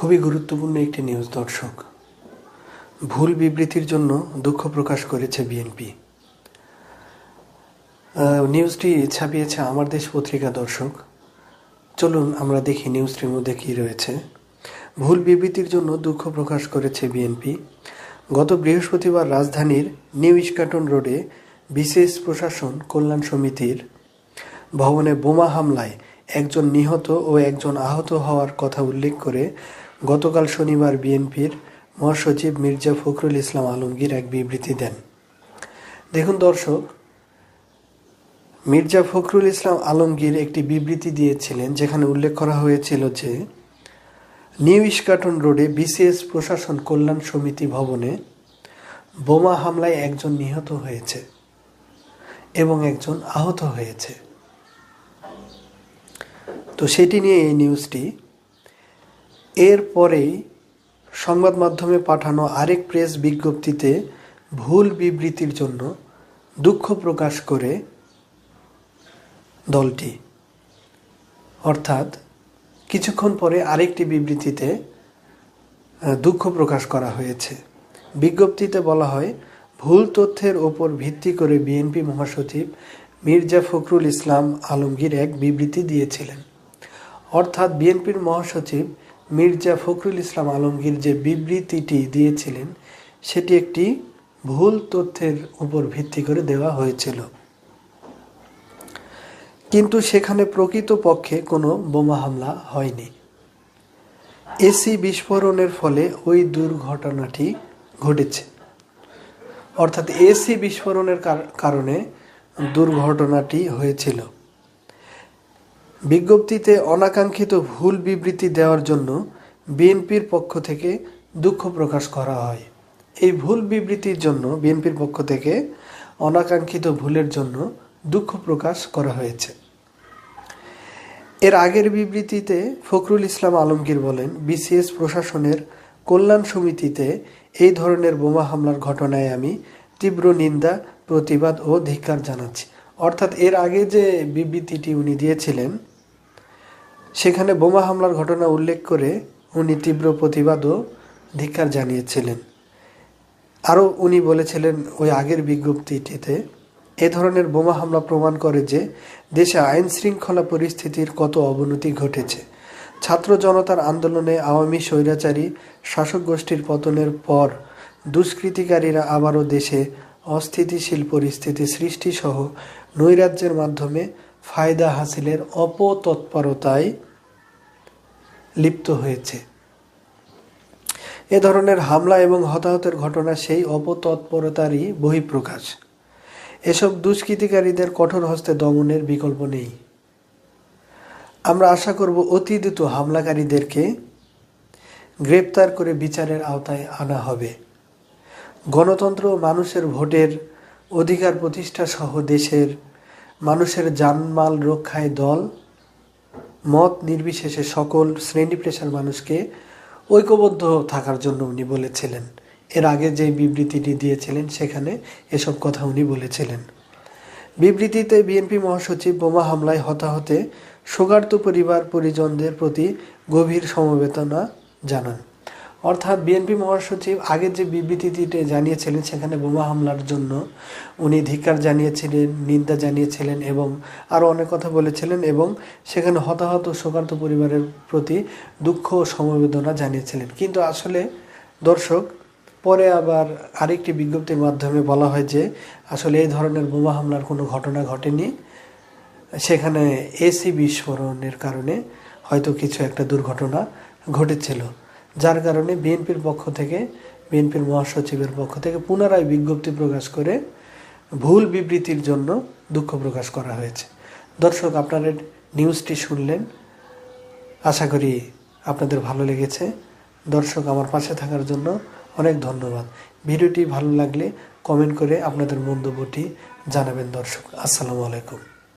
খুবই গুরুত্বপূর্ণ একটি নিউজ দর্শক। ভুল বিবৃতির জন্য দুঃখ প্রকাশ করেছে বিএনপি। নিউজটি ছাপিয়েছে আমার দেশ পত্রিকা দর্শক। চলুন আমরা দেখি নিউজটির মধ্যে কী রয়েছে। ভুল বিবৃতির জন্য দুঃখ প্রকাশ করেছে বিএনপি। গত বৃহস্পতিবার রাজধানীর নিউ ইস্কাটন রোডে বিশেষ প্রশাসন কল্যাণ সমিতির ভবনে বোমা হামলায় একজন নিহত ও একজন আহত হওয়ার কথা উল্লেখ করে গতকাল শনিবার বিএনপির মহাসচিব মির্জা ফখরুল ইসলাম আলমগীর এক বিবৃতি দেন। দেখুন দর্শক, মির্জা ফখরুল ইসলাম আলমগীর একটি বিবৃতি দিয়েছিলেন যেখানে উল্লেখ করা হয়েছিল যে নিউ ইস্কাটন রোডে বিশেষ প্রশাসন কল্যাণ সমিতি ভবনে বোমা হামলায় একজন নিহত হয়েছে এবং একজন আহত হয়েছে। তো সেটি নিয়ে এই নিউজটি। এরপরেই সংবাদ মাধ্যমে পাঠানো আরেক প্রেস বিজ্ঞপ্তিতে ভুল বিবৃতির জন্য দুঃখ প্রকাশ করে দলটি, অর্থাৎ কিছুক্ষণ পরে আরেকটি বিবৃতিতে দুঃখ প্রকাশ করা হয়েছে। বিজ্ঞপ্তিতে বলা হয়, ভুল তথ্যের ওপর ভিত্তি করে বিএনপি মহাসচিব মির্জা ফখরুল ইসলাম আলমগীর এক বিবৃতি দিয়েছিলেন। অর্থাৎ বিএনপির মহাসচিব মির্জা ফখরুল ইসলাম আলমগীর যে বিবৃতিটি দিয়েছিলেন সেটি একটি ভুল তথ্যের উপর ভিত্তি করে দেওয়া হয়েছিল, কিন্তু সেখানে প্রকৃতপক্ষে কোনো বোমা হামলা হয়নি। এসি বিস্ফোরণের ফলে ওই দুর্ঘটনাটি ঘটেছে, অর্থাৎ এসি বিস্ফোরণের কারণে দুর্ঘটনাটি হয়েছিল। বিজ্ঞপ্তিতে অনাকাঙ্ক্ষিত ভুল বিবৃতি দেওয়ার জন্য বিএনপির পক্ষ থেকে দুঃখ প্রকাশ করা হয়। এই ভুল বিবৃতির জন্য বিএনপির পক্ষ থেকে অনাকাঙ্ক্ষিত ভুলের জন্য দুঃখ প্রকাশ করা হয়েছে। এর আগের বিবৃতিতে ফখরুল ইসলাম আলমগীর বলেন, বিসিএস প্রশাসনের কল্যাণ সমিতিতে এই ধরনের বোমা হামলার ঘটনায় আমি তীব্র নিন্দা, প্রতিবাদ ও ধিক্কার জানাচ্ছি। অর্থাৎ এর আগে যে বিবৃতিটি উনি দিয়েছিলেন সেখানে বোমা হামলার ঘটনা উল্লেখ করে উনি তীব্র প্রতিবাদ ও ধিক্কার জানিয়েছিলেন। আরও উনি বলেছিলেন ওই আগের বিজ্ঞপ্তিটিতে, এ ধরনের বোমা হামলা প্রমাণ করে যে দেশে আইন শৃঙ্খলা পরিস্থিতির কত অবনতি ঘটেছে। ছাত্র জনতার আন্দোলনে আওয়ামী স্বৈরাচারী শাসক গোষ্ঠীর পতনের পর দুষ্কৃতিকারীরা আবারও দেশে অস্থিতিশীল পরিস্থিতি সৃষ্টিসহ নৈরাজ্যের মাধ্যমে ফায়দা হাসিলের অপতৎপরতায় লিপ্ত হয়েছে। এ ধরনের হামলা এবং হতাহতের ঘটনা সেই অপতৎপরতারই বহিঃপ্রকাশ। এসব দুষ্কৃতিকারীদের কঠোর হস্তে দমনের বিকল্প নেই। আমরা আশা করব অতি দ্রুত হামলাকারীদেরকে গ্রেপ্তার করে বিচারের আওতায় আনা হবে। গণতন্ত্র, মানুষের ভোটের অধিকার প্রতিষ্ঠা সহ দেশের মানুষের জানমাল রক্ষায় দল মত নির্বিশেষে সকল শ্রেণী পেশার মানুষকে ঐক্যবদ্ধ থাকার জন্য উনি বলেছিলেন। এর আগে যে বিবৃতিটি দিয়েছিলেন সেখানে এসব কথা উনি বলেছিলেন। বিবৃতিতে বিএনপি মহাসচিব বোমা হামলায় হতাহতে শোকার্ত পরিবার পরিজনদের প্রতি গভীর সমবেদনা জানান। অর্থাৎ বিএনপি মহাসচিব আগের যে বিবৃতিটিতে জানিয়েছিলেন সেখানে বোমা হামলার জন্য উনি ধিক্কার জানিয়েছিলেন, নিন্দা জানিয়েছিলেন এবং আরও অনেক কথা বলেছিলেন এবং সেখানে হতাহত শোকার্ত পরিবারের প্রতি দুঃখ ও সমবেদনা জানিয়েছিলেন। কিন্তু আসলে দর্শক, পরে আবার আরেকটি বিজ্ঞপ্তির মাধ্যমে বলা হয় যে আসলে এই ধরনের বোমা হামলার কোনো ঘটনা ঘটেনি, সেখানে এসি বিস্ফোরণের কারণে হয়তো কিছু একটা দুর্ঘটনা ঘটেছিল, যার কারণে বিএনপির পক্ষ থেকে, বিএনপির মহাসচিবের পক্ষ থেকে পুনরায় বিজ্ঞপ্তি প্রকাশ করে ভুল বিবৃতির জন্য দুঃখ প্রকাশ করা হয়েছে। দর্শক, আপনারা নিউজটি শুনলেন, আশা করি আপনাদের ভালো লেগেছে। দর্শক, আমার পাশে থাকার জন্য অনেক ধন্যবাদ। ভিডিওটি ভালো লাগলে কমেন্ট করে আপনাদের মন্তব্যটি জানাবেন। দর্শক, আসসালামু আলাইকুম।